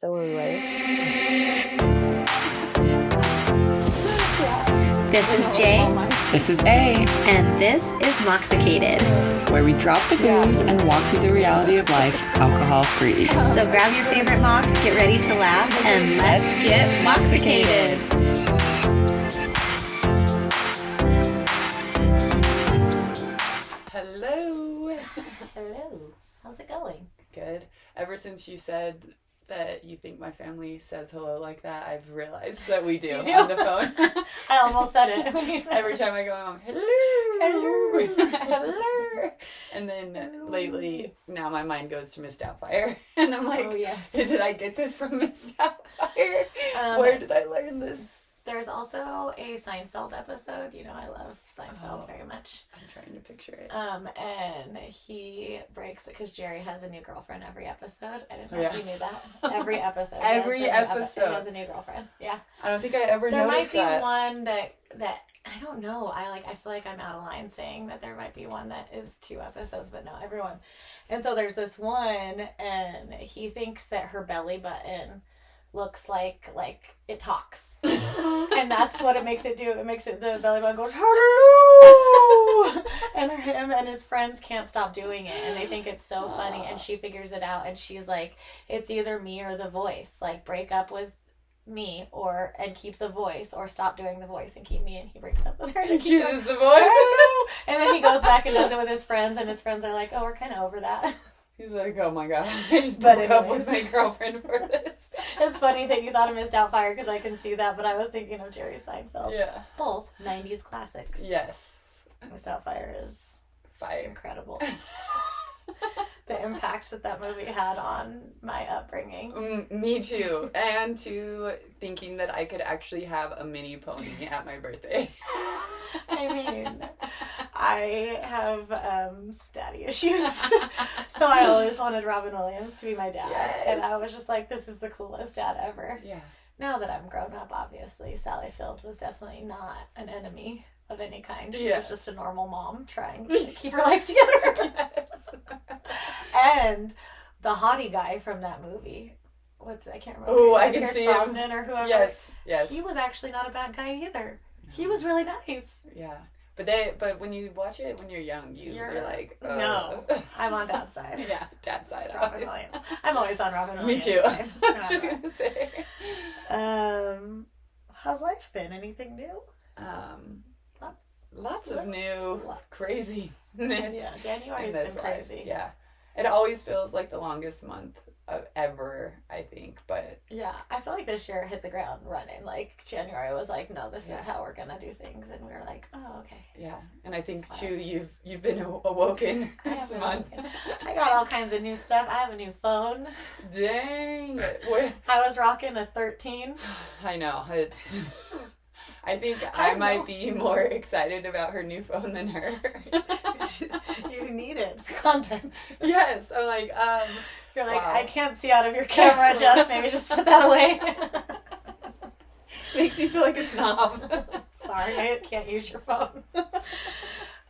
so are we ready? This is Jay. This is A. And this is Moxicated, where we drop the booze and walk through the reality of life alcohol-free. So grab your favorite mock, get ready to laugh, and let's get Moxicated. Hello. Hello. How's it going? Good. Ever since you said that you think my family says hello like that, I've realized that we do, on the phone. I almost said it. Every time I go home, hello, hello. And then lately, now my mind goes to Miss Doubtfire. And I'm like, oh, yes. Did I get this from Miss Doubtfire? Where did I learn this? There's also a Seinfeld episode. You know, I love Seinfeld very much. I'm trying to picture it. And he breaks it because Jerry has a new girlfriend every episode. I didn't know if you knew that. Every episode. Every episode. He has a new girlfriend. Yeah. I don't think I ever noticed that. There might be one that I don't know. I feel like I'm out of line saying that there might be one that is 2 episodes, but no, everyone. And so there's this one, and he thinks that her belly button looks like it talks. And that's what it makes it do. It makes it, the belly button goes, hello! And him and his friends can't stop doing it, and they think it's so funny, and she figures it out, and she's like, it's either me or the voice. Like, break up with me and keep the voice, or stop doing the voice and keep me, and he breaks up with her. He chooses the voice. And then he goes back and does it with his friends, and his friends are like, oh, we're kind of over that. He's like, oh my god, I just broke up with my girlfriend for this. It's funny that you thought of Miss Doubtfire because I can see that, but I was thinking of Jerry Seinfeld. Yeah. Both 90s classics. Yes. Miss Doubtfire is fire. Incredible. The impact that movie had on my upbringing. Me too. And to thinking that I could actually have a mini pony at my birthday. I mean, I have some daddy issues. So I always wanted Robin Williams to be my dad. Yes. And I was just like, this is the coolest dad ever. Yeah. Now that I'm grown up, obviously, Sally Field was definitely not an enemy of any kind. She was just a normal mom trying to keep her life together. And the hottie guy from that movie, I can't remember. Oh, I can see Brosnan him. Or whoever. Yes. He was actually not a bad guy either. He was really nice. Yeah. But when you watch it when you're young, you're like, no, I'm on dad's side. Yeah, dad's side. Robin Williams. I'm always on Robin Williams. Me too. I was just gonna say. How's life been? Anything new? Lots of new crazy. Yeah, January's been crazy. Yeah, it always feels like the longest month of ever, I think. But yeah, I feel like this year hit the ground running. Like January was like, no, this is how we're gonna do things, and we were like, oh, okay. Yeah, and I think too, you've been awoken this month. I got all kinds of new stuff. I have a new phone. Dang. I was rocking a 13. I know it's. I think I might be more excited about her new phone than her. You need it for content. Yes, I'm like, You're like, wow. I can't see out of your camera, maybe just put that away. Makes me feel like a snob. Sorry, I can't use your phone.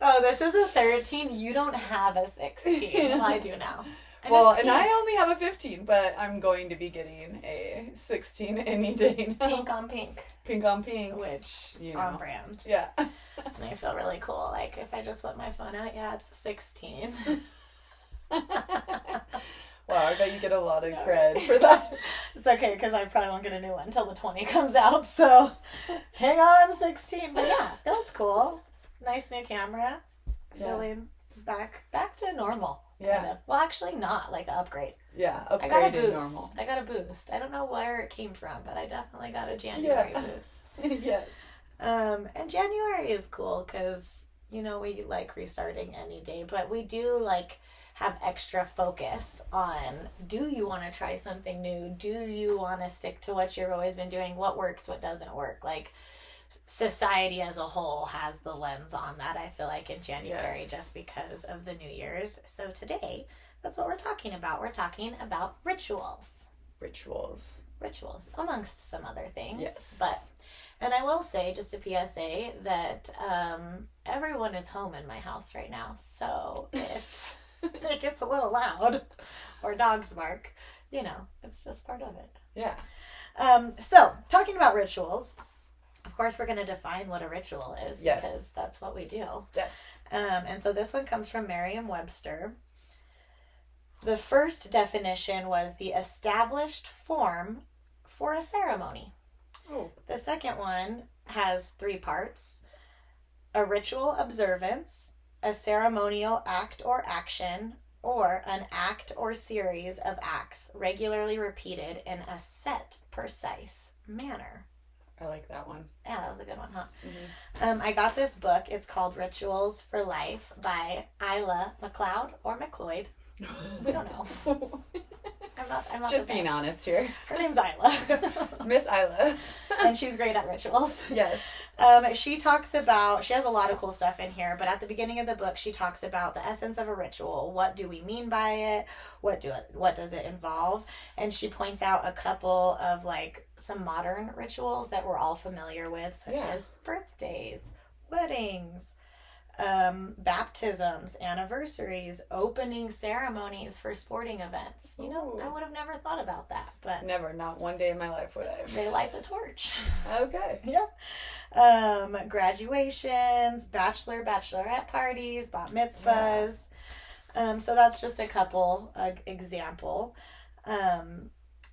Oh, this is a 13. You don't have a 16. Well, I do now. And I only have a 15, but I'm going to be getting a 16 any day now. Pink on pink. Pink on pink. Which, on brand. Yeah. And I feel really cool. Like, if I just whip my phone out, it's a 16. Wow, I bet you get a lot of cred for that. It's okay, because I probably won't get a new one until the 20 comes out, so hang on, 16. But yeah, that was cool. Nice new camera. Feeling back to normal. Yeah. Kind of. Well, actually not, like an upgrade. Yeah, upgraded I got a boost. Normal. I got a boost. I don't know where it came from, but I definitely got a January boost. Yes. And January is cool because, we like restarting any day, but we do like have extra focus on, do you want to try something new? Do you want to stick to what you've always been doing? What works, what doesn't work? Like, society as a whole has the lens on that, I feel like, in January, just because of the New Year's. So today, that's what we're talking about. We're talking about rituals. Rituals, amongst some other things. Yes. And I will say, just a PSA, that everyone is home in my house right now. So if it gets a little loud or dogs bark, you know, it's just part of it. Yeah. So, talking about rituals, of course, we're going to define what a ritual is, Yes. because that's what we do. Yes. And so this one comes from Merriam-Webster. The first definition was the established form for a ceremony. Oh. The second one has 3 parts: a ritual observance, a ceremonial act or action, or an act or series of acts regularly repeated in a set, precise manner. I like that one. Yeah, that was a good one, huh? Mm-hmm. I got this book. It's called Rituals for Life by Isla McLeod or McLeod. We don't know. I'm not Just the being best. honest here. Her name's Isla. Miss Isla. And she's great at rituals. Yes. She talks about, she has a lot of cool stuff in here, but at the beginning of the book, she talks about the essence of a ritual. What do we mean by it? What does it involve? And she points out a couple of like some modern rituals that we're all familiar with, such as birthdays, weddings, baptisms, anniversaries, opening ceremonies for sporting events. You know, I would have never thought about that, but Never, not one day in my life would I. they light the torch. Okay. Yeah. Graduations, bachelorette parties, bat mitzvahs. So that's just a couple example.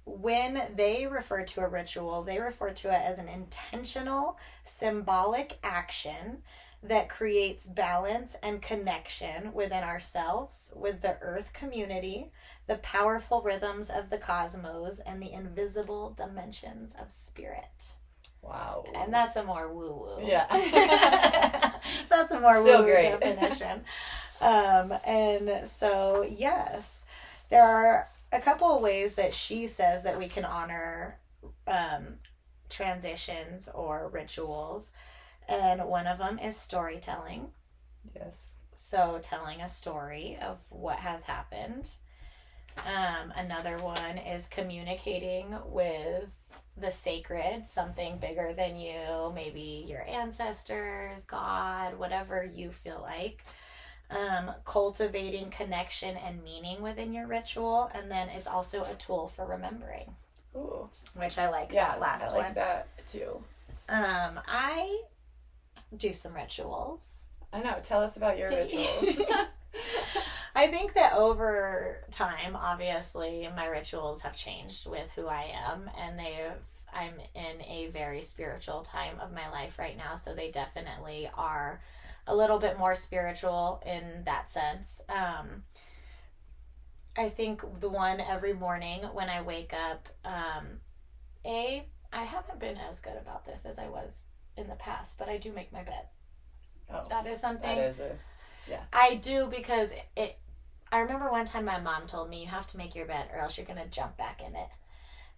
When they refer to a ritual, they refer to it as an intentional, symbolic action that creates balance and connection within ourselves, with the earth community, the powerful rhythms of the cosmos, and the invisible dimensions of spirit. Wow. And that's a more woo-woo. Yeah. That's a more Still woo-woo great. definition. And so, yes, there are a couple of ways that she says that we can honor transitions or rituals. And one of them is storytelling. Yes. So telling a story of what has happened. Another one is communicating with the sacred, something bigger than you, maybe your ancestors, God, whatever you feel like. Cultivating connection and meaning within your ritual. And then it's also a tool for remembering. Ooh. Which I like Yeah, that last I like one. that too. I do some rituals. I know. Tell us about your rituals. I think that over time, obviously, my rituals have changed with who I am, and I'm in a very spiritual time of my life right now, so they definitely are a little bit more spiritual in that sense. I think the one every morning when I wake up, I haven't been as good about this as I was in the past, but I do make my bed. Oh, that is something. That is yeah. I do, because I remember one time my mom told me, you have to make your bed or else you're going to jump back in it.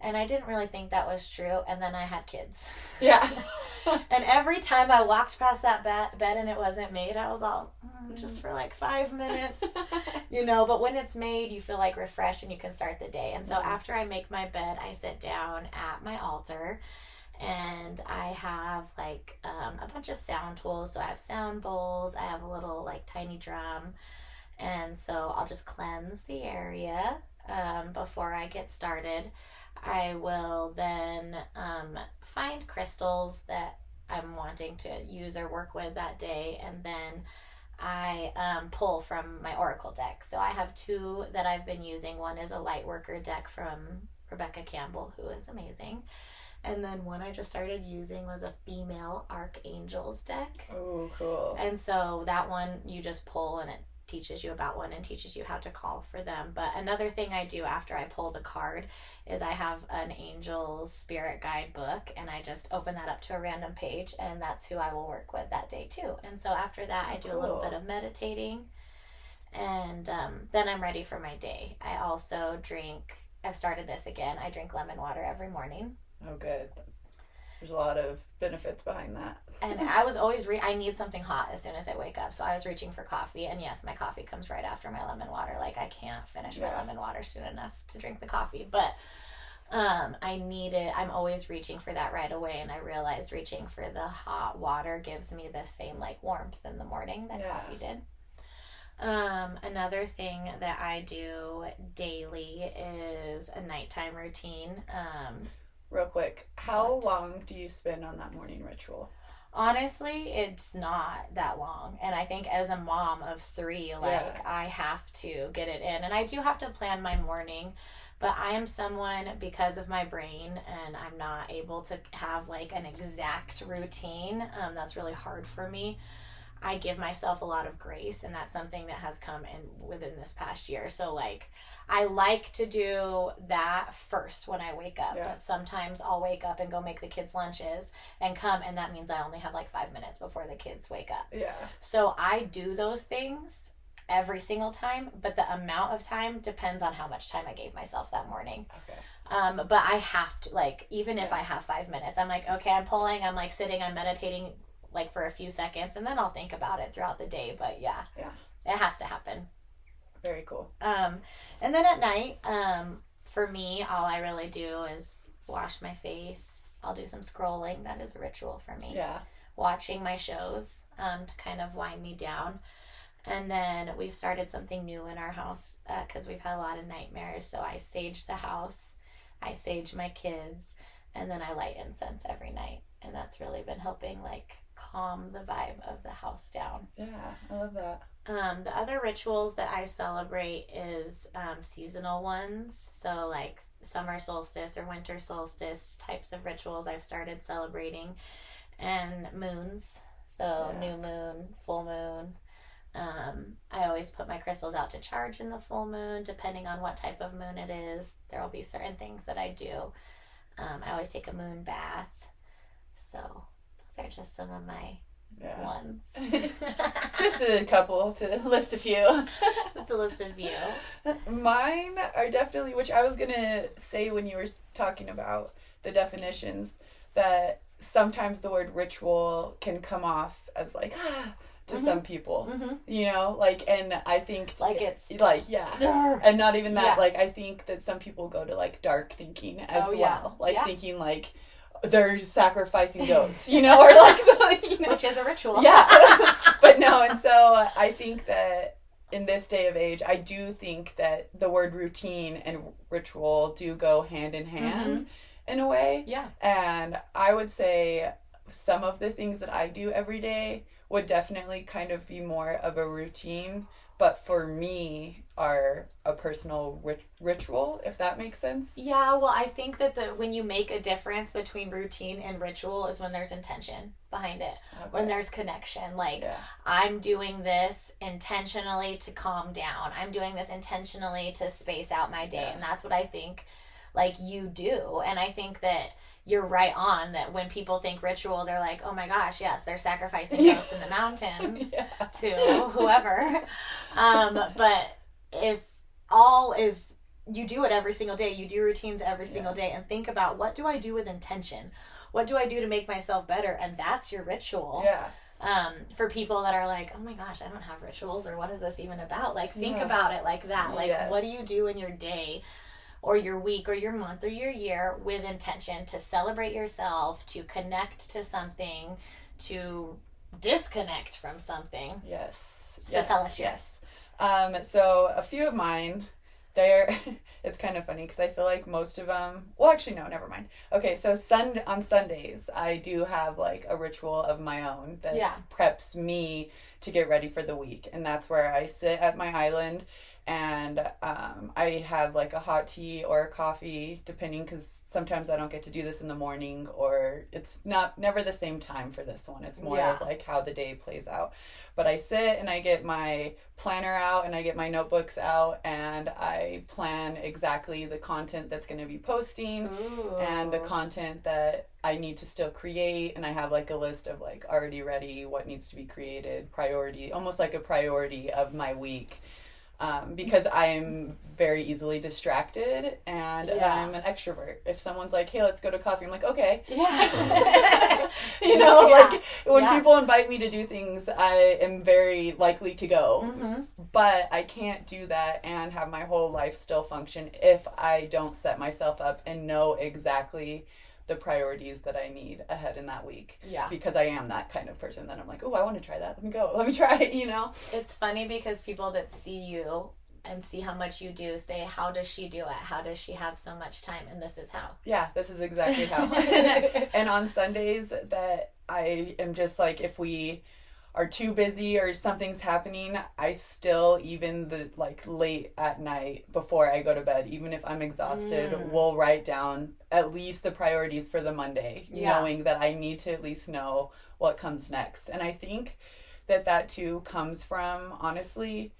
And I didn't really think that was true. And then I had kids. Yeah. And every time I walked past that bed and it wasn't made, I was all, just for like 5 minutes, you know. But when it's made, you feel like refreshed and you can start the day. And so after I make my bed, I sit down at my altar. And I have like a bunch of sound tools. So I have sound bowls. I have a little like tiny drum. And so I'll just cleanse the area before I get started. I will then find crystals that I'm wanting to use or work with that day. And then I pull from my oracle deck. So I have 2 that I've been using. One is a light worker deck from Rebecca Campbell, who is amazing. And then one I just started using was a female archangels deck. Oh, cool. And so that one you just pull and it teaches you about one and teaches you how to call for them. But another thing I do after I pull the card is I have an angel's spirit guide book, and I just open that up to a random page, and that's who I will work with that day too. And so after that, I do a little bit of meditating, and then I'm ready for my day. I also I've started this again. I drink lemon water every morning. Oh, good. There's a lot of benefits behind that. And I was always I need something hot as soon as I wake up. So I was reaching for coffee. And yes, my coffee comes right after my lemon water. Like, I can't finish my lemon water soon enough to drink the coffee. But I need it. I'm always reaching for that right away. And I realized reaching for the hot water gives me the same, like, warmth in the morning that coffee did. Another thing that I do daily is a nighttime routine. Real quick, how long do you spend on that morning ritual? Honestly, it's not that long. And I think as a mom of 3, I have to get it in. And I do have to plan my morning. But I am someone, because of my brain, and I'm not able to have, like, an exact routine. That's really hard for me. I give myself a lot of grace, and that's something that has come in within this past year. So, like, I like to do that first when I wake up. But sometimes I'll wake up and go make the kids' lunches and come, and that means I only have, like, 5 minutes before the kids wake up. Yeah. So I do those things every single time, but the amount of time depends on how much time I gave myself that morning. Okay. But I have to, like, even if I have 5 minutes, I'm like, okay, I'm pulling, I'm, like, sitting, I'm meditating, like, for a few seconds, and then I'll think about it throughout the day. But it has to happen. Very cool. And then at night, for me, all I really do is wash my face. I'll do some scrolling. That is a ritual for me. Yeah. Watching my shows, to kind of wind me down. And then we've started something new in our house, because we've had a lot of nightmares. So I sage the house, I sage my kids, and then I light incense every night. And that's really been helping, like, calm the vibe of the house down. Yeah, I love that. The other rituals that I celebrate is seasonal ones. So, like, summer solstice or winter solstice types of rituals I've started celebrating. And moons. So new moon, full moon. I always put my crystals out to charge in the full moon, depending on what type of moon it is. There will be certain things that I do. I always take a moon bath. So those are just some of my ones. Just a couple to list a few. Just a list of few. Mine are definitely, which I was going to say when you were talking about the definitions, that sometimes the word ritual can come off as like, to some people, you know, like, and I think like it's like, and not even that, like, I think that some people go to, like, dark thinking as well, like thinking like they're sacrificing goats, you know, or like something, you know? Which is a ritual. But no, and so I think that in this day of age, I do think that the word routine and ritual do go hand in hand in a way. And I would say some of the things that I do every day would definitely kind of be more of a routine, but for me are a personal ritual, if that makes sense. Yeah, well, I think that when you make a difference between routine and ritual is when there's intention behind it, when there's connection. Like, I'm doing this intentionally to calm down. I'm doing this intentionally to space out my day, and that's what I think, like, you do. And I think that you're right on that when people think ritual, they're like, oh my gosh, yes, they're sacrificing goats in the mountains to whoever. But if all is, you do it every single day, you do routines every single day, and think about, what do I do with intention? What do I do to make myself better? And that's your ritual. For people that are like, oh my gosh, I don't have rituals, or what is this even about? Like, think about it like that. Like, what do you do in your day, or your week, or your month, or your year with intention to celebrate yourself, to connect to something, to disconnect from something? So tell us yours. So a few of mine, it's kind of funny because I feel like most of them, well, actually, no, never mind. Okay, so on Sundays, I do have, like, a ritual of my own that preps me to get ready for the week. And that's where I sit at my island, and I have, like, a hot tea or a coffee, depending, because sometimes I don't get to do this in the morning, or it's never the same time for this one. It's more of, like, how the day plays out. But I sit and I get my planner out and I get my notebooks out, and I plan exactly the content that's going to be posting and the content that I need to still create. And I have, like, a list of, like, already ready, what needs to be created, priority, almost like a priority of my week. Because I'm very easily distracted, and I'm an extrovert. If someone's like, hey, let's go to coffee, I'm like, okay. You know, like, when people invite me to do things, I am very likely to go. But I can't do that and have my whole life still function if I don't set myself up and know exactly the priorities that I need ahead in that week. Yeah. Because I am that kind of person that I'm like, oh, I want to try that. Let me go. Let me try it, It's funny because people that see you and see how much you do say, how does she do it? How does she have so much time? And this is how. Yeah, this is exactly how. And on Sundays that I am just like, if we are too busy or something's happening, I still, even the like late at night before I go to bed, even if I'm exhausted, will write down at least the priorities for the Monday, knowing that I need to at least know what comes next. And I think that too comes from, honestly,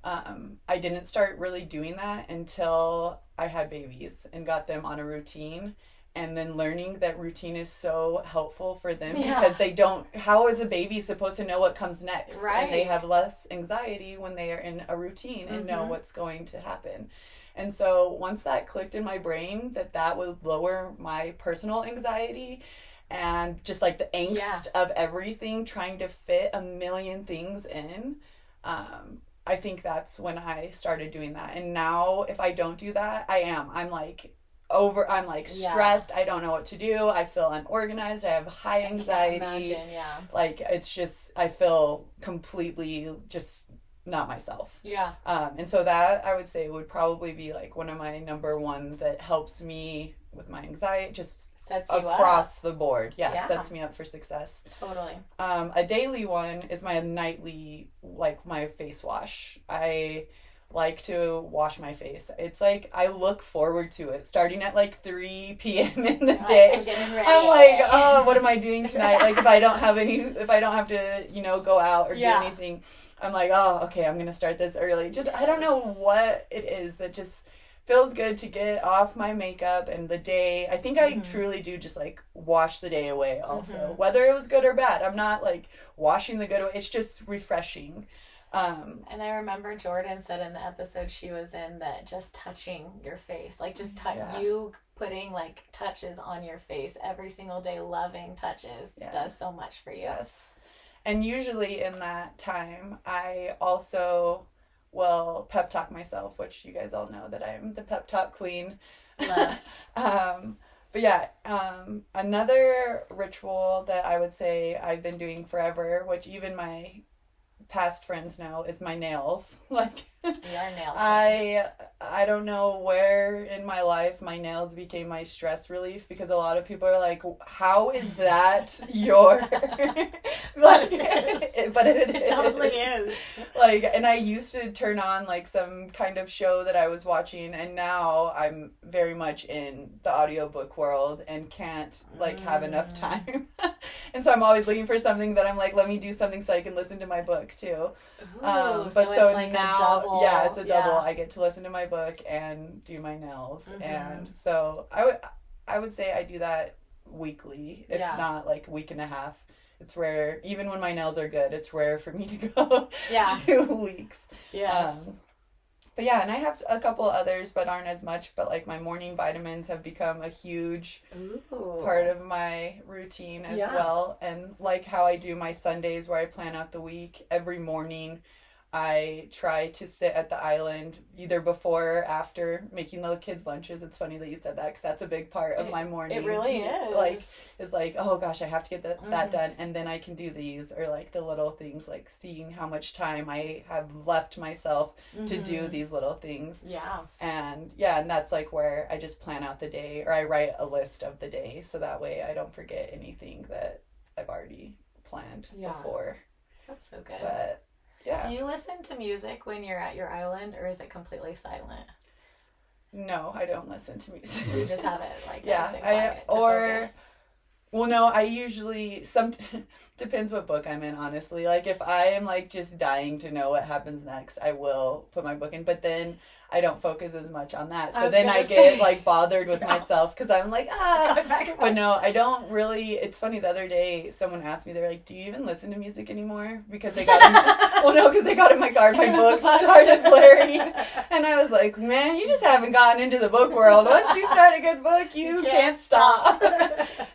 I didn't start really doing that until I had babies and got them on a routine. And then learning that routine is so helpful for them because they don't, how is a baby supposed to know what comes next? Right. And they have less anxiety when they are in a routine and know what's going to happen. And so once that clicked in my brain that would lower my personal anxiety and just like the angst of everything, trying to fit a million things in, I think that's when I started doing that. And now if I don't do that, I'm like stressed. I don't know what to do. I feel unorganized. I have high anxiety. I can't imagine, Like it's just, I feel completely just not myself. Yeah. And so that I would say would probably be like one of my number one that helps me with my anxiety, just sets you across up. the board. Yeah, sets me up for success. Totally. A daily one is my nightly, like my face wash. I like to wash my face. It's like I look forward to it starting at like 3 p.m. in the day. I'm like, oh, what am I doing tonight? Like if I don't have to, go out or do anything, I'm like, oh, okay, I'm gonna start this early. Just I don't know what it is that just feels good to get off my makeup and the day. I think I truly do just like wash the day away also, whether it was good or bad. I'm not like washing the good away. It's just refreshing. And I remember Jordan said in the episode she was in that just touching your face, like just you putting like touches on your face every single day, loving touches does so much for you. Yes. And usually in that time, I also will pep talk myself, which you guys all know that I'm the pep talk queen. Love. But yeah, another ritual that I would say I've been doing forever, which even my past friends know, is my nails. Like you are nail I don't know where in my life my nails became my stress relief, because a lot of people are like, how is that your but it totally is. Like, and I used to turn on like some kind of show that I was watching, and now I'm very much in the audiobook world and can't like have enough time. And so I'm always looking for something that I'm like, let me do something so I can listen to my book too. But so it's like now, a double. Yeah, it's a double. I get to listen to my book and do my nails. And so I would say I do that weekly, if not like a week and a half. It's rare, even when my nails are good, it's rare for me to go 2 weeks. Yes. But yeah, and I have a couple others, but aren't as much. But like my morning vitamins have become a huge part of my routine as well. And like how I do my Sundays where I plan out the week, every morning I try to sit at the island either before or after making little kids' lunches. It's funny that you said that, because that's a big part of my morning. It really is. Like, it's like, oh gosh, I have to get that done, and then I can do these, or like the little things, like seeing how much time I have left myself to do these little things. Yeah. And that's like where I just plan out the day, or I write a list of the day, so that way I don't forget anything that I've already planned before. That's so good. But yeah. Do you listen to music when you're at your island, or is it completely silent? No, I don't listen to music. You just have it like focus. Well, no, I usually depends what book I'm in, honestly. Like if I am like just dying to know what happens next, I will put my book in, but then I don't focus as much on that. So then I get like bothered with myself, because I'm like, but no, I don't really. It's funny, the other day someone asked me, they're like, do you even listen to music anymore? Because they got because they got in my car, my book started blaring, and I was like, man, you just haven't gotten into the book world. Once you start a good book, you can't stop.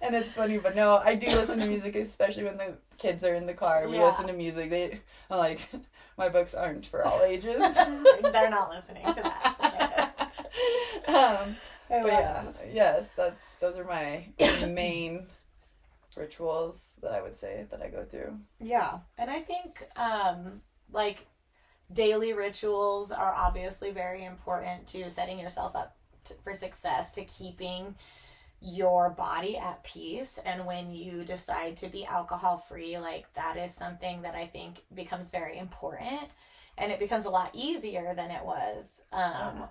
And it's funny, but no, I do listen to music, especially when the kids are in the car. We listen to music. I'm like, my books aren't for all ages. They're not listening to that. But yeah, yes, those are my main rituals that I would say that I go through. Yeah. And I think like daily rituals are obviously very important to setting yourself up for success, to keeping your body at peace. And when you decide to be alcohol free, like that is something that I think becomes very important, and it becomes a lot easier than it was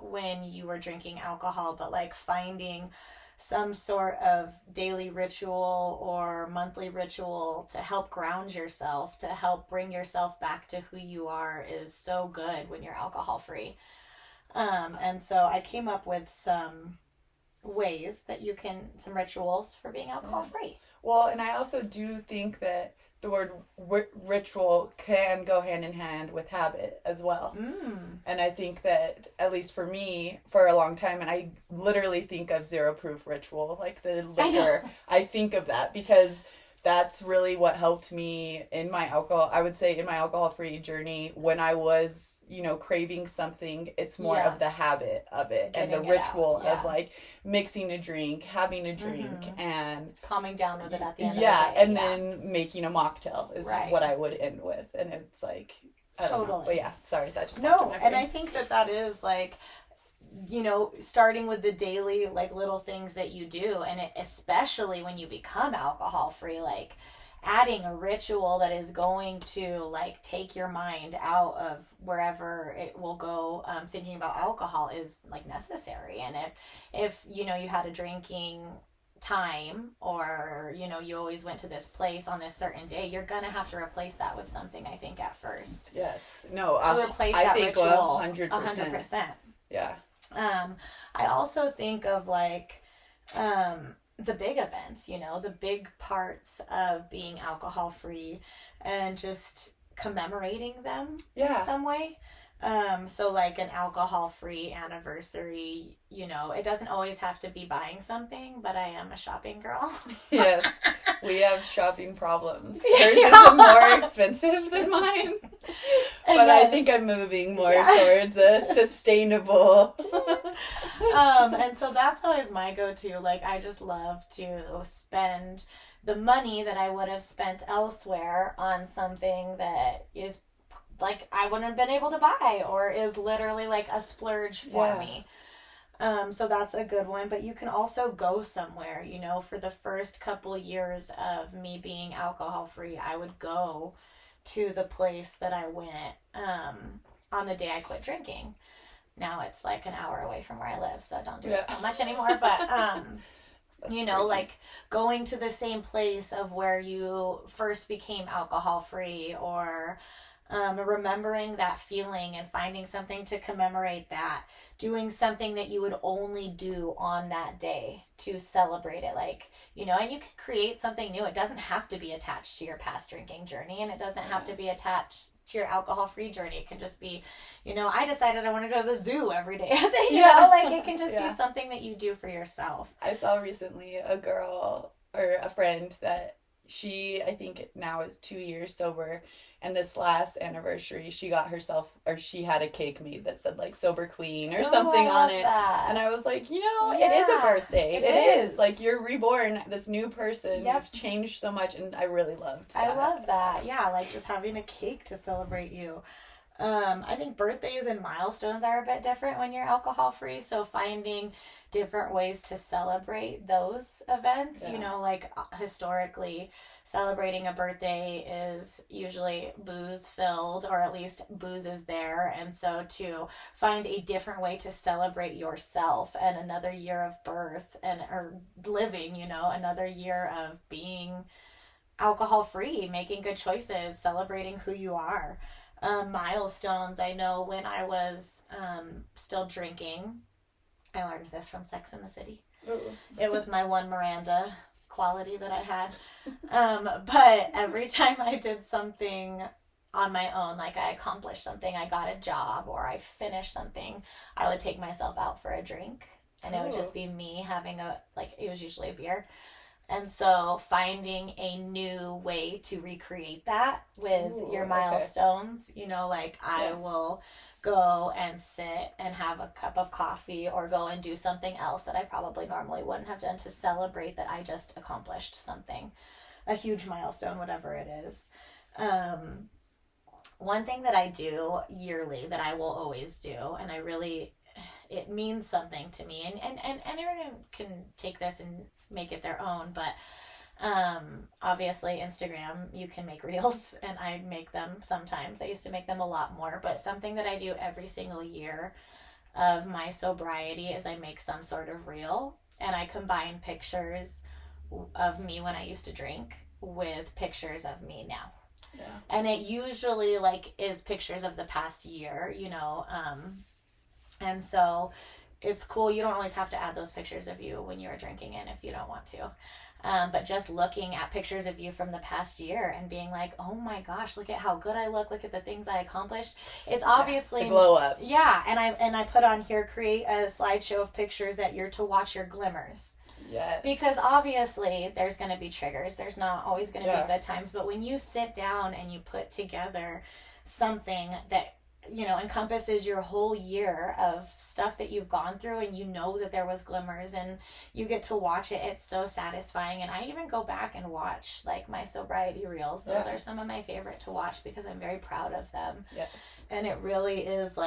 when you were drinking alcohol. But like finding some sort of daily ritual or monthly ritual to help ground yourself, to help bring yourself back to who you are, is so good when you're alcohol free. And so I came up with some ways that you can, some rituals for being alcohol free. Well, and I also do think that the word ritual can go hand in hand with habit as well. And I think that, at least for me, for a long time, and I literally think of Zero Proof Ritual, like the liquor. I think of that because that's really what helped me in my alcohol, I would say in my alcohol-free journey. When I was, craving something, it's more of the habit of it. Getting and the ritual of like mixing a drink, having a drink, and calming down with it at the end of the day. And then making a mocktail is what I would end with. And it's like, I don't know. But yeah, sorry, that just no, and I think that is like, starting with the daily, like, little things that you do, and especially when you become alcohol free, like adding a ritual that is going to like take your mind out of wherever it will go, thinking about alcohol, is like necessary. And if you had a drinking time, or you always went to this place on this certain day, you're gonna have to replace that with something, I think, at first. Yes. No, to replace that ritual. 100%. Yeah. I also think of like the big events, the big parts of being alcohol free, and just commemorating them in some way. So like an alcohol free anniversary, it doesn't always have to be buying something, but I am a shopping girl. Yes, we have shopping problems. Yours is more expensive than mine. But I think I'm moving more towards a sustainable. And so that's always my go-to. Like, I just love to spend the money that I would have spent elsewhere on something that is like I wouldn't have been able to buy, or is literally like a splurge for me. So that's a good one. But you can also go somewhere, for the first couple years of me being alcohol free, I would go to the place that I went on the day I quit drinking. Now it's like an hour away from where I live, so I don't do it so much anymore. But like going to the same place of where you first became alcohol free, or remembering that feeling and finding something to commemorate that, doing something that you would only do on that day to celebrate it, like, and you can create something new. It doesn't have to be attached to your past drinking journey, and it doesn't have to be attached to your alcohol-free journey. It can just be, I decided I want to go to the zoo every day. Like, it can just be something that you do for yourself. I saw recently a girl, or a friend, that she, I think now is 2 years sober, and this last anniversary, she got herself, or she had a cake made that said like Sober Queen or something on it. That. And I was like, it is a birthday. It is. Like, you're reborn, this new person. You've changed so much, and I really loved that. I love that. Yeah, like just having a cake to celebrate you. I think birthdays and milestones are a bit different when you're alcohol free. So finding different ways to celebrate those events, like historically, celebrating a birthday is usually booze filled, or at least booze is there. And so to find a different way to celebrate yourself and another year of birth, or living, another year of being alcohol free, making good choices, celebrating who you are. Milestones, I know when I was still drinking, I learned this from Sex and the City. Ooh. It was my one Miranda quality that I had. But every time I did something on my own, like I accomplished something, I got a job, or I finished something, I would take myself out for a drink. And it would just be me having it was usually a beer. And so finding a new way to recreate that with your milestones, I will go and sit and have a cup of coffee or go and do something else that I probably normally wouldn't have done to celebrate that I just accomplished something, a huge milestone, whatever it is. One thing that I do yearly that I will always do, and it means something to me, and everyone can take this and make it their own, but obviously Instagram, you can make reels, and I make them sometimes. I used to make them a lot more, but something that I do every single year of my sobriety is I make some sort of reel, and I combine pictures of me when I used to drink with pictures of me now. Yeah. And it usually is pictures of the past year, and so it's cool. You don't always have to add those pictures of you when you're drinking in if you don't want to. But just looking at pictures of you from the past year and being like, oh my gosh, look at how good I look at the things I accomplished. It's obviously the glow up. Yeah, and I put on here, create a slideshow of pictures that you're to watch your glimmers. Yes. Because obviously there's going to be triggers. There's not always going to be good times. But when you sit down and you put together something that, encompasses your whole year of stuff that you've gone through, and that there was glimmers and you get to watch it, it's so satisfying. And I even go back and watch my sobriety reels. Those are some of my favorite to watch because I'm very proud of them. Yes. And it really is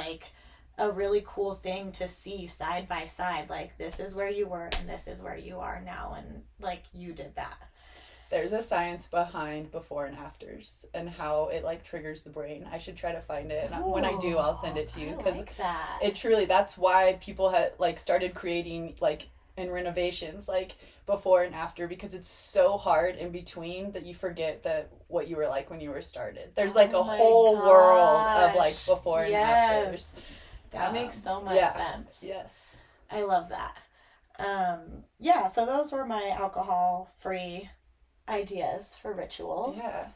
a really cool thing to see side by side. This is where you were and this is where you are now, and you did that. There's a science behind before and afters and how it triggers the brain. I should try to find it, and when I do, I'll send it to you, because it truly, that's why people had started creating in renovations before and after, because it's so hard in between that you forget that what you were when you were started. There's a whole world of before and afters. That makes so much sense. Yes. I love that. So those were my alcohol-free ideas for rituals. Yeah.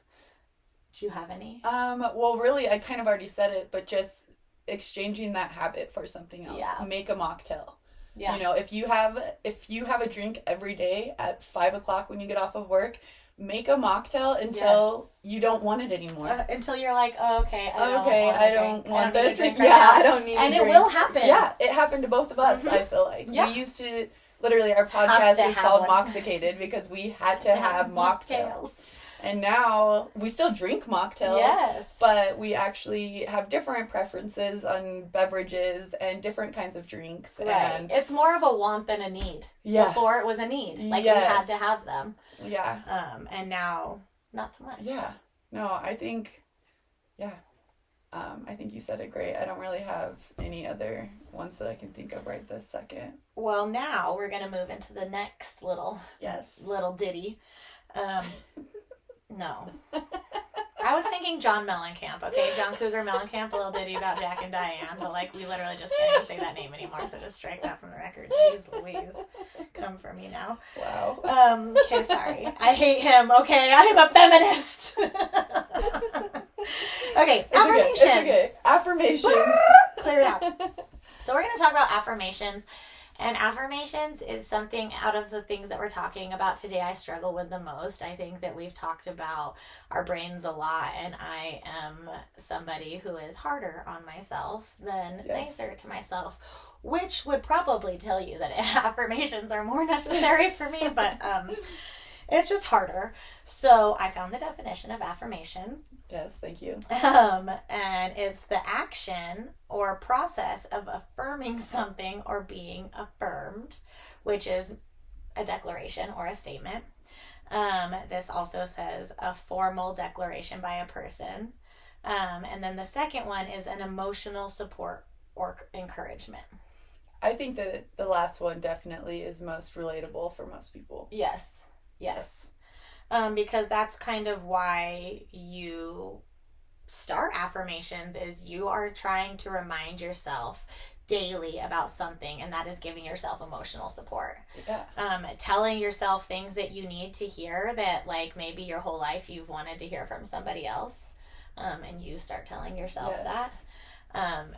Do you have any? Well, really, I kind of already said it, but just exchanging that habit for something else. Yeah. Make a mocktail. Yeah. If you have a drink every day at 5:00 when you get off of work, make a mocktail until you don't want it anymore. Until you're like, oh, okay, I don't want this. Right yeah, now. I don't need. And a it drink. will happen. Yeah, it happened to both of us. Mm-hmm. I feel like yeah. we used to. Literally, our podcast is called Moxicated because we had to have mocktails. And now we still drink mocktails. Yes. But we actually have different preferences on beverages and different kinds of drinks. Right. And it's more of a want than a need. Yeah. Before it was a need. We had to have them. Yeah. And now, not so much. Yeah. No, I think you said it great. I don't really have any other ones that I can think of right this second. Well, now we're going to move into the next little ditty. No. I was thinking John Mellencamp, okay? John Cougar Mellencamp, a little ditty about Jack and Diane, but we literally just can't even say that name anymore, so just strike that from the record. Jeez Louise. Come for me now. Wow. Okay, sorry. I hate him, okay? I am a feminist. Okay, affirmations. It's okay. Affirmations. Clear it out. So we're going to talk about affirmations. And affirmations is something out of the things that we're talking about today I struggle with the most. I think that we've talked about our brains a lot, and I am somebody who is harder on myself than nicer to myself, which would probably tell you that affirmations are more necessary for me, but it's just harder. So I found the definition of affirmation. Yes, thank you. And it's the action or process of affirming something or being affirmed, which is a declaration or a statement. This also says a formal declaration by a person. And then the second one is an emotional support or encouragement. I think that the last one definitely is most relatable for most people. Yes. Because that's kind of why you start affirmations, is you are trying to remind yourself daily about something, and that is giving yourself emotional support. Yeah. Telling yourself things that you need to hear that maybe your whole life you've wanted to hear from somebody else, and you start telling yourself that.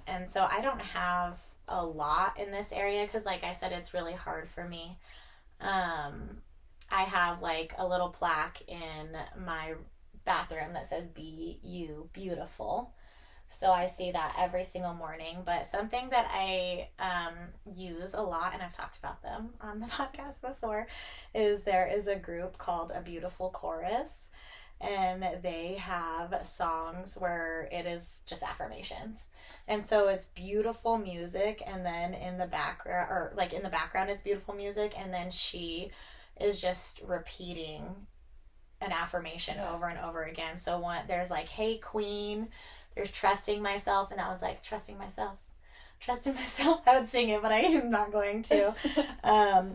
And so I don't have a lot in this area because like I said, it's really hard for me. I have a little plaque in my bathroom that says "Be you, beautiful." So I see that every single morning. But something that I use a lot, and I've talked about them on the podcast before, is there is a group called A Beautiful Chorus. And they have songs where it is just affirmations. And so it's beautiful music, and then in the background, or like in the background, it's beautiful music, and then she is just repeating an affirmation over and over again. So there's like, hey, queen, there's trusting myself, and that one's like, trusting myself. Trusting myself. I would sing it, but I am not going to.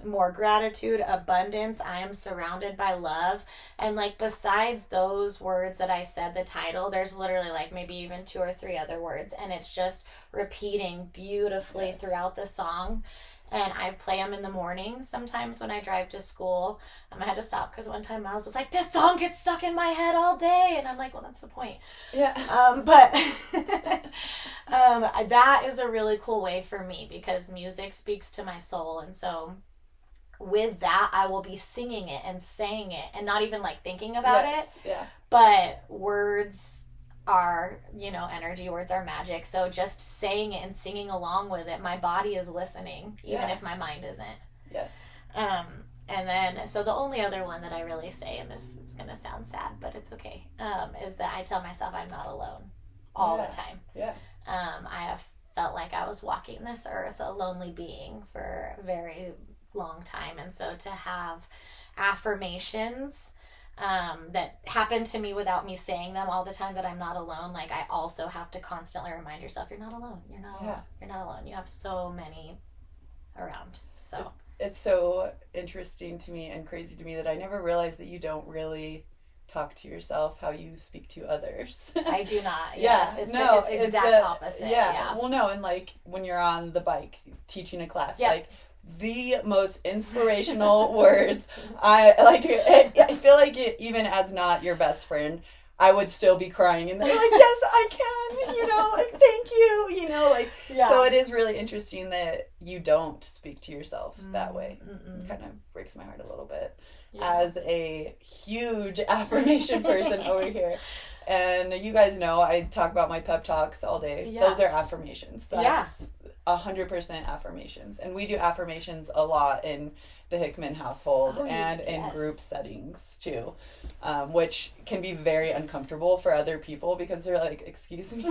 More gratitude, abundance. I am surrounded by love. And like besides those words that I said, the title, there's literally like maybe even 2 or 3 other words. And it's just repeating beautifully throughout the song. And I play them in the morning sometimes when I drive to school. I had to stop because one time Miles was like, this song gets stuck in my head all day. And I'm like, well, that's the point. Yeah. But that is a really cool way for me because music speaks to my soul. And so with that, I will be singing it and saying it and not even like thinking about it. Yeah. But words are, energy, words are magic. So just saying it and singing along with it, my body is listening, even if my mind isn't. Yes. And then, so the only other one that I really say, and this is going to sound sad, but it's okay, is that I tell myself I'm not alone all the time. Yeah. I have felt like I was walking this earth a lonely being for a very long time. And so to have affirmations that happen to me without me saying them all the time, that I'm not alone. Like I also have to constantly remind yourself, you're not alone. You're not alone. You're not alone. You have so many around. So it's so interesting to me and crazy to me that I never realized that you don't really talk to yourself how you speak to others. I do not. Yes. It's the exact opposite. Yeah. Well, no, and like when you're on the bike teaching a class, like the most inspirational words. I feel like even as not your best friend, I would still be crying and they're like, yes, I can, like, thank you, So it is really interesting that you don't speak to yourself that way. It kind of breaks my heart a little bit as a huge affirmation person over here. And you guys know I talk about my pep talks all day. Those are affirmations. That's 100% affirmations. And we do affirmations a lot in the Hickman household and in group settings too, which can be very uncomfortable for other people because they're like, excuse me,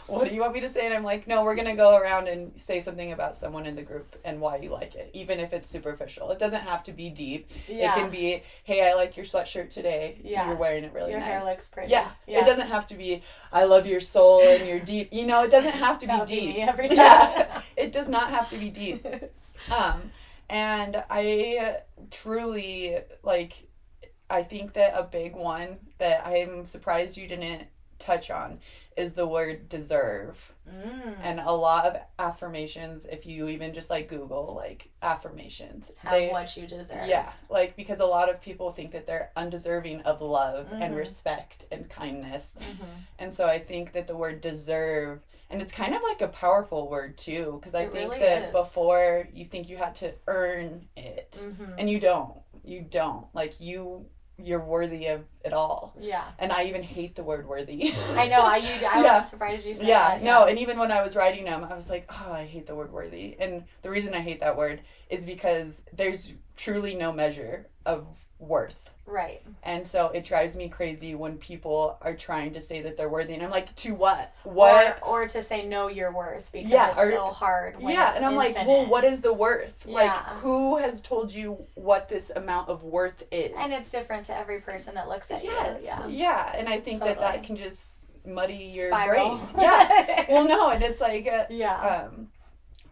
what do you want me to say? And I'm like, no, we're going to go around and say something about someone in the group and why you like it, even if it's superficial. It doesn't have to be deep. It can be, hey, I like your sweatshirt today. You're wearing it really nice. Your hair looks pretty. Yeah. It doesn't have to be, I love your soul and your deep. It doesn't have to be deep. Me every time. It does not have to be deep. And I truly, I think that a big one that I'm surprised you didn't touch on is the word deserve. And a lot of affirmations, if you even just Google affirmations, have what you deserve. Yeah, because a lot of people think that they're undeserving of love and respect and kindness. And so I think that the word deserve, and it's kind of a powerful word too, because I think really that before you think you had to earn it, and you don't. You're worthy of it all. Yeah. And I even hate the word worthy. I know. I was surprised you said that. No, and even when I was writing them, I was like, oh, I hate the word worthy. And the reason I hate that word is because there's truly no measure of worth. Right. And so it drives me crazy when people are trying to say that they're worthy, and I'm like, to what? What? Or to say no, you're worth, because it's so hard when it's and I'm infinite. like, well, what is the worth? Who has told you what this amount of worth is? And it's different to every person that looks at you. Yeah, and I think that can just muddy your brain. Yeah. Well, no, and it's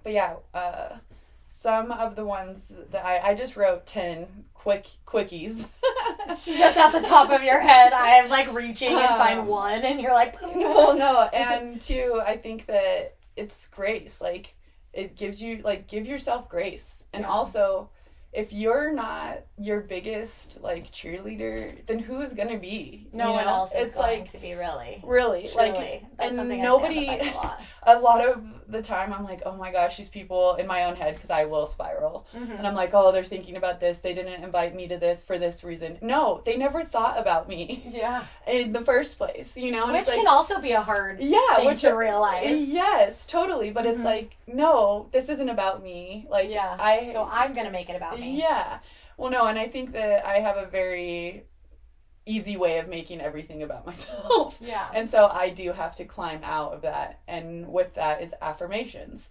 but some of the ones that I just wrote 10 quickies. Just at the top of your head. I am reaching and find one, and you're like, well, no, and two, I think that it's grace. It gives you give yourself grace, and also if you're not your biggest like cheerleader, then who is gonna be? No one else is going to be really. Really, truly. like, That's and something nobody. I say on the bike A lot of the time, I'm like, oh my gosh, these people in my own head, because I will spiral, and I'm like, oh, they're thinking about this. They didn't invite me to this for this reason. No, they never thought about me. Yeah. In the first place, you know, and which can also be a hard thing to realize. Yes, totally, but it's like, no, this isn't about me. Like, so I'm gonna make it about me. Yeah. Well, no, and I think that I have a very easy way of making everything about myself. Yeah. And so I do have to climb out of that. And with that is affirmations.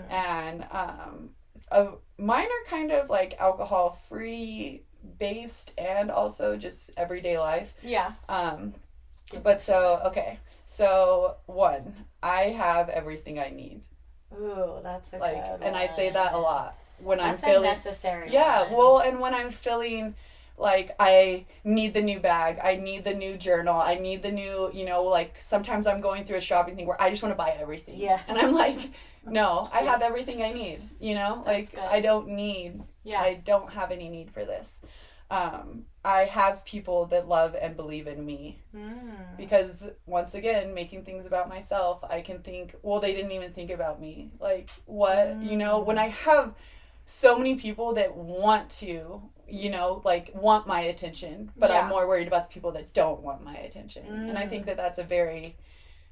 And mine are kind of like alcohol-free based and also just everyday life. Yeah. But so, okay. So, 1, I have everything I need. Ooh, that's a like, good one. And I say that a lot. When that's I'm feeling necessary. Yeah, well, and when I'm feeling like I need the new bag, I need the new journal, I need the new, you know, like sometimes I'm going through a shopping thing where I just want to buy everything. Yeah. And I'm like, no, I have everything I need, you know? That's like good. I don't have any need for this. I have people that love and believe in me. Because once again, making things about myself, I can think, well, they didn't even think about me. Like, what? You know, when I have so many people that want to, you know, like want my attention, but I'm more worried about the people that don't want my attention. And I think that that's a very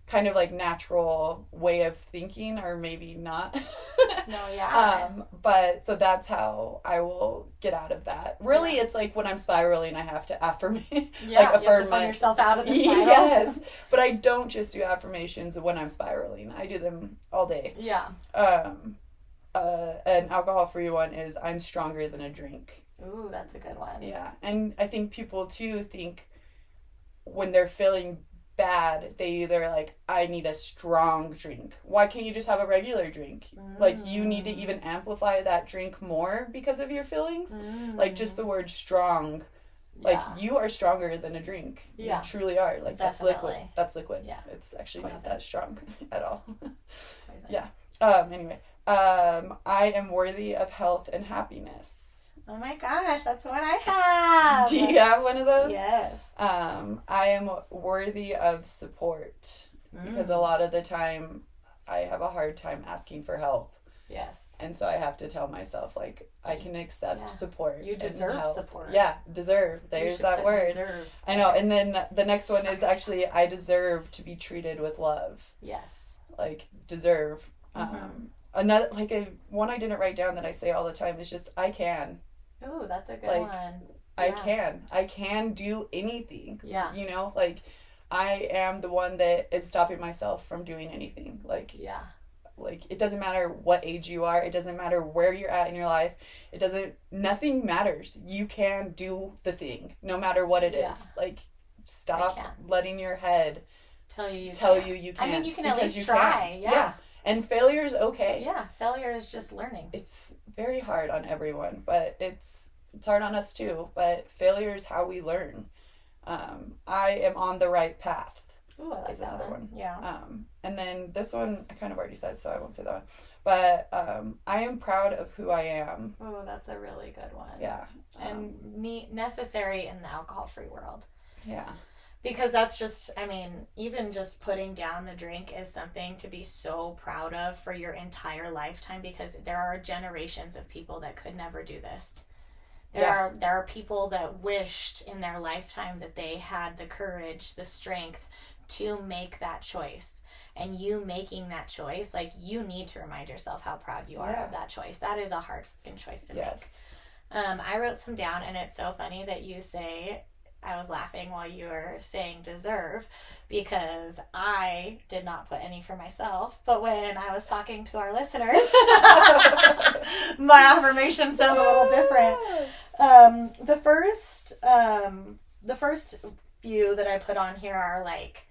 kind of like natural way of thinking, or maybe not. No, yeah. But so that's how I will get out of that. Really, it's like when I'm spiraling, I have to affirm, affirm yourself out of the spiral. Yes, but I don't just do affirmations when I'm spiraling. I do them all day. Yeah. An alcohol-free one is I'm stronger than a drink. Ooh, that's a good one. Yeah, and I think people too think when they're feeling bad, they either like, I need a strong drink. Why can't you just have a regular drink? Like, you need to even amplify that drink more because of your feelings. Like, just the word strong, like, you are stronger than a drink. Yeah. You truly are. Like, that's liquid. That's liquid. Yeah. It's actually not that strong at all. Poison. Yeah. Anyway, I am worthy of health and happiness. Oh my gosh, that's what I have. Do you have one of those? Yes. I am worthy of support because a lot of the time I have a hard time asking for help. Yes. And so I have to tell myself, like, I can accept support. You deserve support. Yeah, deserve. There's that word. Deserve. I know. And then the next one is actually, I deserve to be treated with love. Yes. Like, deserve. Another, like, one I didn't write down that I say all the time is just, I can. Ooh, that's a good like, one. I can do anything. Yeah. You know, like, I am the one that is stopping myself from doing anything. Like, yeah. Like, it doesn't matter what age you are. It doesn't matter where you're at in your life. Nothing matters. You can do the thing, no matter what it is. Like, stop letting your head tell you you can't. I mean, you can at least try. Yeah. And failure is okay. Yeah, failure is just learning. It's very hard on everyone, but it's hard on us too. But failure is how we learn. I am on the right path. Ooh, I like that one. Yeah. And then this one I kind of already said, so I won't say that one. But I am proud of who I am. Oh, that's a really good one. Yeah. And necessary in the alcohol-free world. Yeah. Because that's just, I mean, even just putting down the drink is something to be so proud of for your entire lifetime, because there are generations of people that could never do this. There are people that wished in their lifetime that they had the courage, the strength to make that choice. And you making that choice, like, you need to remind yourself how proud you are of that choice. That is a hard fucking choice to make. I wrote some down, and it's so funny that you say, I was laughing while you were saying deserve, because I did not put any for myself. But when I was talking to our listeners, my affirmations sound a little different. The first few that I put on here are like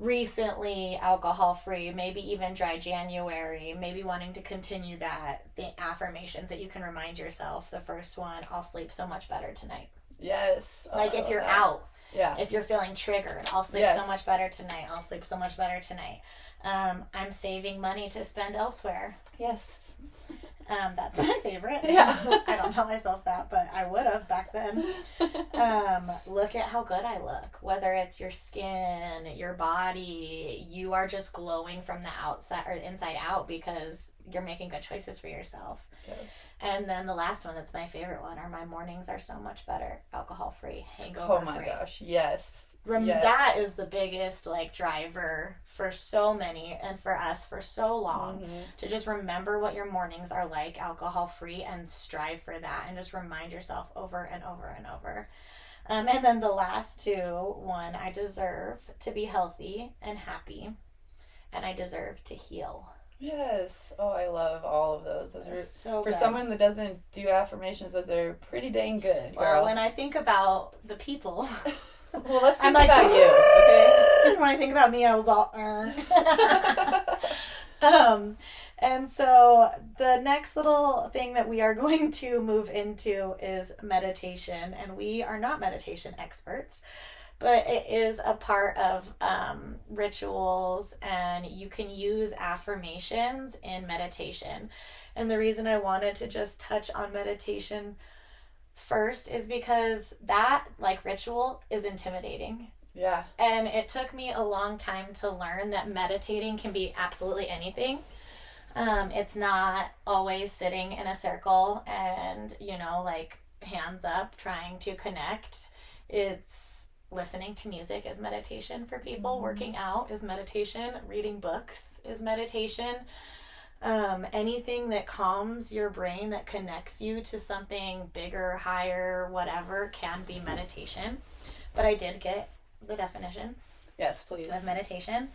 recently alcohol free, maybe even dry January, maybe wanting to continue that. The affirmations that you can remind yourself. The first one, I'll sleep so much better tonight. Yes. Like, if you're out, yeah. If you're feeling triggered, I'll sleep so much better tonight. I'll sleep so much better tonight. I'm saving money to spend elsewhere. Yes. That's my favorite. Yeah. I don't tell myself that, but I would have back then. Look at how good I look. Whether it's your skin, your body, you are just glowing from the outside or inside out because you're making good choices for yourself. Yes. And then the last one that's my favorite one are my mornings are so much better. Alcohol-free, hangover-free. Oh my gosh, yes. That is the biggest like driver for so many and for us for so long, to just remember what your mornings are like, alcohol free, and strive for that and just remind yourself over and over and over. And then the last two, one, I deserve to be healthy and happy, and I deserve to heal. Yes. Oh, I love all of those. Those are so for good. Someone that doesn't do affirmations, those are pretty dang good. Girl. Well, when I think about the people. Well, let's think I'm about you, okay? When I think about me, I was all, and so the next little thing that we are going to move into is meditation. And we are not meditation experts, but it is a part of rituals, and you can use affirmations in meditation. And the reason I wanted to just touch on meditation first is because that, like ritual, is intimidating. Yeah. And it took me a long time to learn that meditating can be absolutely anything. It's not always sitting in a circle and, like hands up trying to connect. It's listening to music is meditation for people. Working out is meditation. Reading books is meditation. Anything that calms your brain, that connects you to something bigger, higher, whatever, can be meditation. But I did get the definition. Yes, please. Of meditation.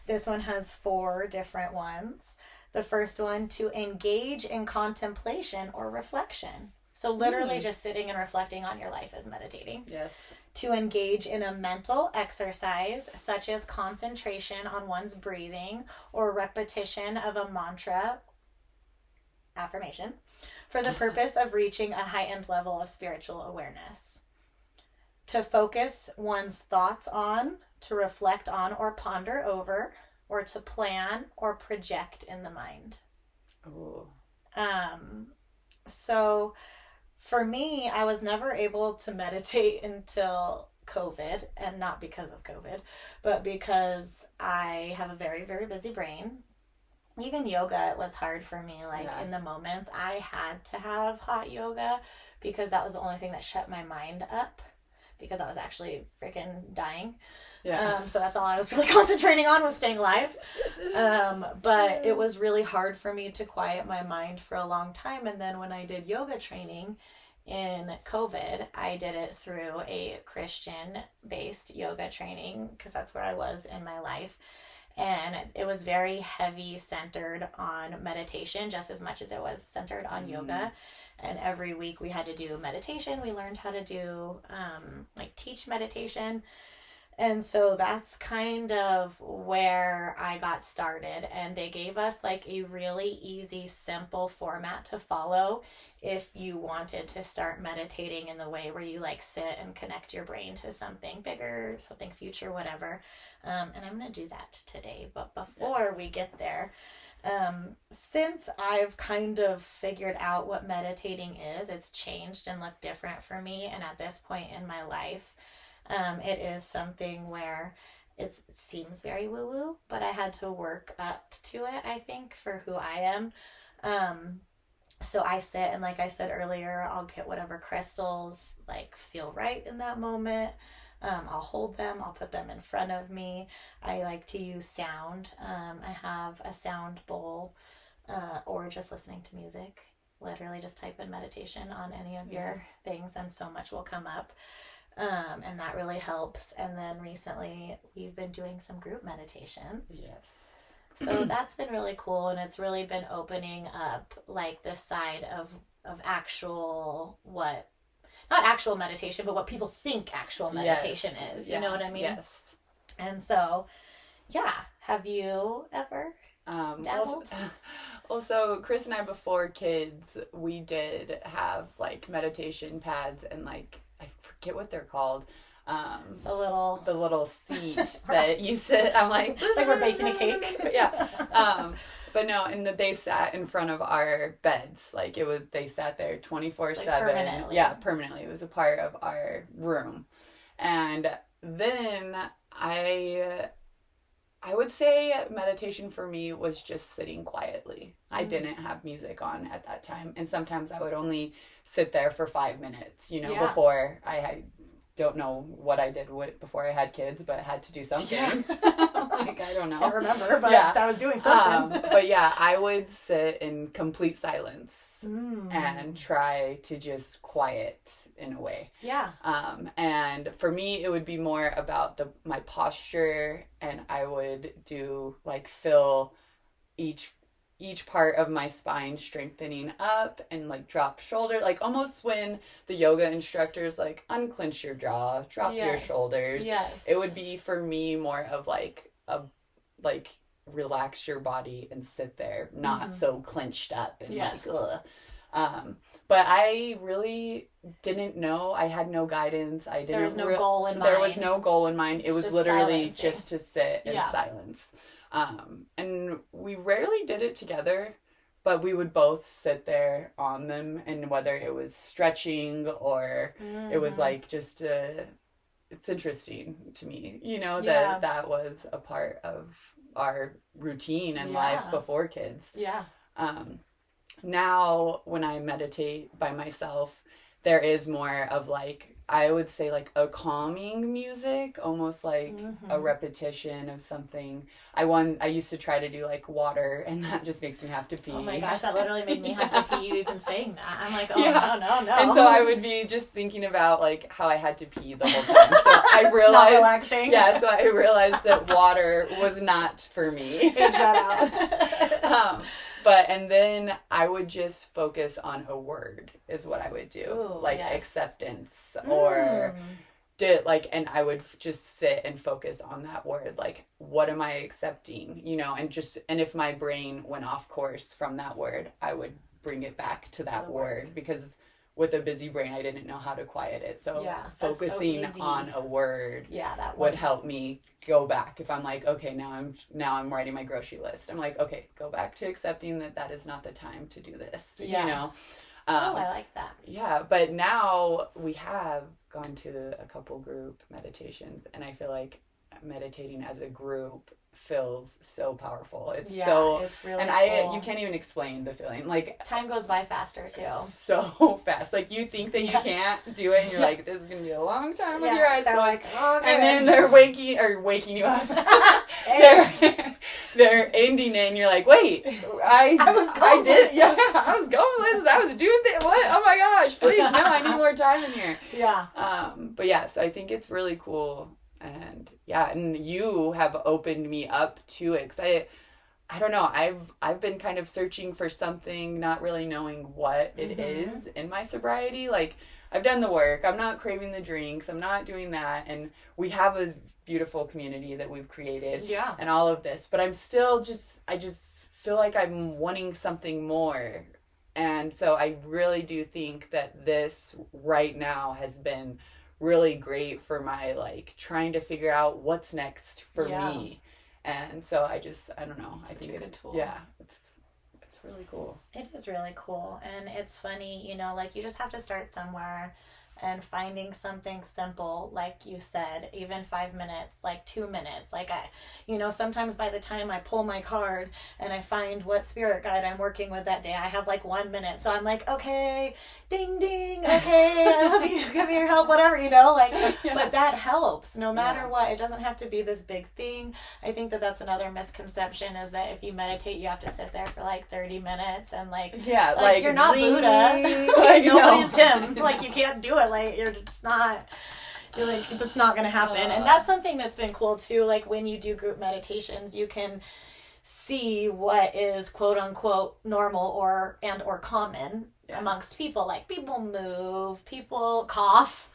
This one has 4 different ones. The first one, to engage in contemplation or reflection. So literally just sitting and reflecting on your life is meditating. Yes. To engage in a mental exercise, such as concentration on one's breathing or repetition of a mantra, affirmation, for the purpose of reaching a heightened level of spiritual awareness. To focus one's thoughts on, to reflect on or ponder over, or to plan or project in the mind. Ooh. So for me, I was never able to meditate until COVID, and not because of COVID, but because I have a very, very busy brain. Even yoga was hard for me. In the moments, I had to have hot yoga because that was the only thing that shut my mind up, because I was actually freaking dying. Yeah. So that's all I was really concentrating on, was staying alive. But it was really hard for me to quiet my mind for a long time. And then when I did yoga training in COVID, I did it through a Christian-based yoga training because that's where I was in my life. And it was very heavy centered on meditation, just as much as it was centered on yoga. And every week we had to do meditation. We learned how to do, teach meditation. And so that's kind of where I got started. And they gave us a really easy, simple format to follow if you wanted to start meditating in the way where you sit and connect your brain to something bigger, something future, whatever. And I'm going to do that today. But before we get there, since I've kind of figured out what meditating is, it's changed and looked different for me. And at this point in my life, it is something where it seems very woo-woo, but I had to work up to it, I think, for who I am. So I sit, and like I said earlier, I'll get whatever crystals feel right in that moment. I'll hold them. I'll put them in front of me. I like to use sound. I have a sound bowl, or just listening to music. Literally just type in meditation on any of your things and so much will come up. And that really helps. And then recently we've been doing some group meditations. Yes. So that's been really cool. And it's really been opening up this side of actual not actual meditation, but what people think actual meditation is. You know what I mean? Yes. And so, have you ever dabbled? Also, Chris and I, before kids, we did have meditation pads and I forget what they're called. The little seat that you sit. I'm like we're baking a cake. Yeah. But no, and that they sat in front of our beds. Like they sat there 24/7. Permanently. Yeah, permanently. It was a part of our room. And then I would say meditation for me was just sitting quietly. I didn't have music on at that time. And sometimes I would only sit there for 5 minutes, before don't know what I did before I had kids, but had to do something. Yeah. I don't know. I can't remember, but I was doing something. But yeah, I would sit in complete silence and try to just quiet in a way. Yeah. And for me, it would be more about my posture, and I would do feel each part of my spine strengthening up and drop shoulder, almost when the yoga instructors unclench your jaw, drop your shoulders. Yes. It would be for me more of relax your body and sit there, not so clenched up and but I really didn't know. I had no guidance. There was no goal in mind. There was no goal in mind. It was literally silencing. just to sit in silence. And we rarely did it together, but we would both sit there on them, and whether it was stretching or it was just it's interesting to me, that was a part of our routine and life before kids. Yeah. Now when I meditate by myself, there is more of I would say a calming music, almost a repetition of something. I used to try to do water, and that just makes me have to pee. Oh my gosh, that literally made me have to pee you even saying that. I'm like, no. And so I would be just thinking about how I had to pee the whole time. So I realized, not relaxing. Yeah, so I realized that water was not for me. Age that out. And then I would just focus on a word is what I would do. Ooh, acceptance or and I would just sit and focus on that word. What am I accepting? And if my brain went off course from that word, I would bring it back to that word, because with a busy brain, I didn't know how to quiet it. So focusing on a word that would help me go back. If I'm okay, now I'm writing my grocery list. I'm okay, go back to accepting that is not the time to do this. I like that. Yeah, but now we have gone to a couple group meditations, and I feel meditating as a group feels so powerful. It's really cool. You can't even explain the feeling. Time goes by faster too. So fast. You think that you can't do it, and you're this is gonna be a long time with your eyes closed. Okay. And then they're waking you up. they're ending it, and you're wait, I did. Yeah, I was going places. I was doing things. What? Oh my gosh! Please, no, I need more time in here. Yeah. But yeah, so I think it's really cool. And you have opened me up to it, because I don't know, I've been kind of searching for something, not really knowing what it is in my sobriety. I've done the work, I'm not craving the drinks, I'm not doing that, and we have a beautiful community that we've created, and all of this, but I'm still I just feel I'm wanting something more. And so I really do think that this right now has been really great for my trying to figure out what's next for me. And so I don't know. I think a good tool. Yeah, it's really cool. It is really cool, and it's funny, you just have to start somewhere. And finding something simple, like you said, even 5 minutes, 2 minutes. Sometimes by the time I pull my card and I find what spirit guide I'm working with that day, I have 1 minute. So I'm okay, ding, ding, okay, I love you, give me your help, whatever, but that helps no matter what. It doesn't have to be this big thing. I think that's another misconception, is that if you meditate, you have to sit there for 30 minutes and you're not Buddha. Nobody's him. You can't do it. You're just not, that's not going to happen. And that's something that's been cool too. When you do group meditations, you can see what is quote unquote normal or common amongst people. People move, people cough,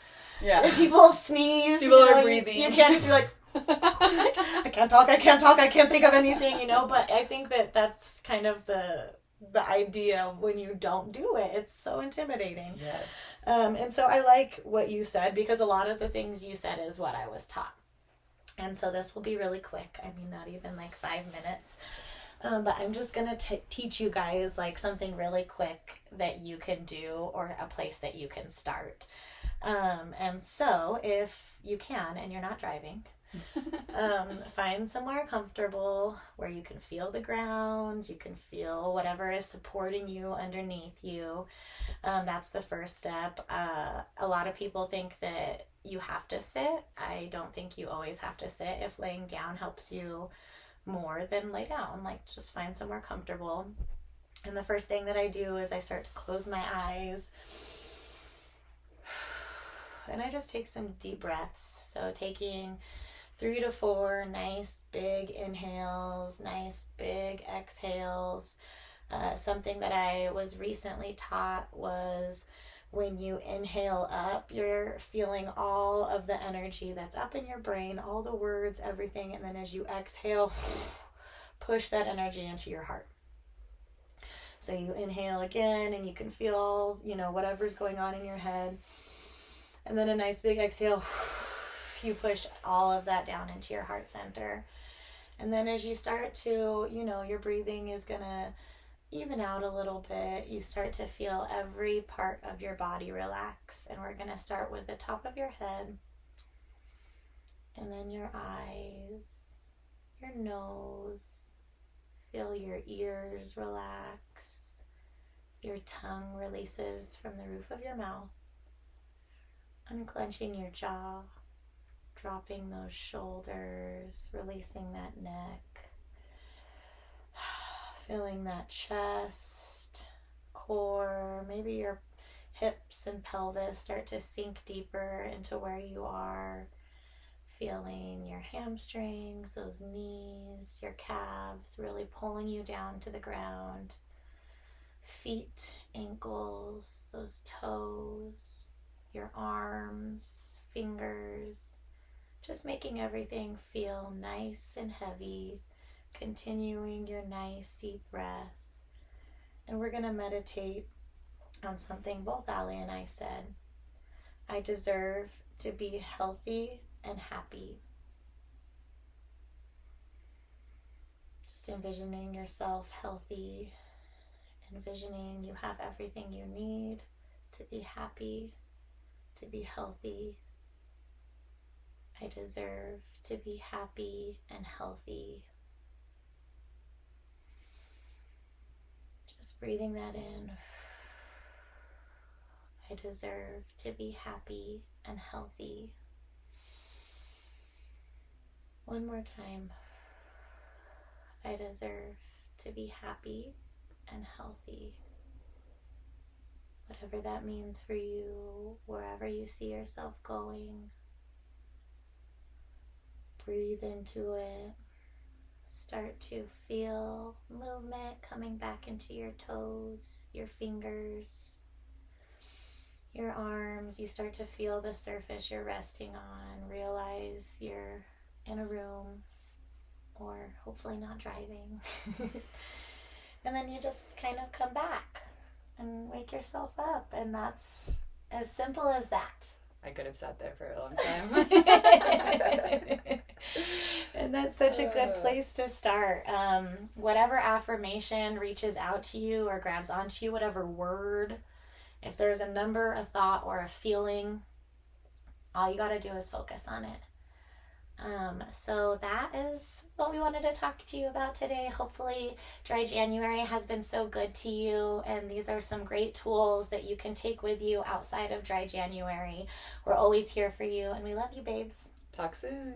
people sneeze, people are breathing. You can't just be I can't talk, I can't think of anything, but I think that's kind of the the idea of when you don't do it. It's so intimidating. Yes. And so I like what you said, because a lot of the things you said is what I was taught. And so this will be really quick. I mean, not even like 5 minutes. But I'm just going to teach you guys like something really quick that you can do, or a place that you can start. And so if you can, and you're not driving, find somewhere comfortable where you can feel the ground, you can feel whatever is supporting you underneath you. That's the first step. A lot of people think that you have to sit. I don't think you always have to sit. If laying down helps you more, then lay down. Like, just find somewhere comfortable. And the first thing that I do is I start to close my eyes. And I just take some deep breaths. So taking 3 to 4 nice big inhales, nice big exhales. Something that I was recently taught was when you inhale up, you're feeling all of the energy that's up in your brain, all the words, everything. And then as you exhale, push that energy into your heart. So you inhale again, and you can feel, whatever's going on in your head. And then a nice big exhale, you push all of that down into your heart center. And then as you start to, your breathing is going to even out a little bit. You start to feel every part of your body relax. And we're going to start with the top of your head, and then your eyes, your nose. Feel your ears relax. Your tongue releases from the roof of your mouth. Unclenching your jaw, dropping those shoulders, releasing that neck. Feeling that chest, core, maybe your hips and pelvis start to sink deeper into where you are. Feeling your hamstrings, those knees, your calves really pulling you down to the ground. Feet, ankles, those toes, your arms, fingers, just making everything feel nice and heavy. Continuing your nice deep breath. And we're going to meditate on something both Ali and I said. I deserve to be healthy and happy. Just envisioning yourself healthy, envisioning you have everything you need to be happy, to be healthy. I deserve to be happy and healthy. Just breathing that in. I deserve to be happy and healthy. One more time. I deserve to be happy and healthy. Whatever that means for you, wherever you see yourself going. Breathe into it. Start to feel movement coming back into your toes, your fingers, your arms. You start to feel the surface you're resting on. Realize you're in a room, or hopefully not driving. And then you just kind of come back and wake yourself up. And that's as simple as that. I could have sat there for a long time. And that's such a good place to start. Whatever affirmation reaches out to you or grabs onto you, whatever word, if there's a number, a thought, or a feeling, all you got to do is focus on it. So that is what we wanted to talk to you about today. Hopefully Dry January has been so good to you, and these are some great tools that you can take with you outside of Dry January. We're always here for you, and we love you, babes. Talk soon.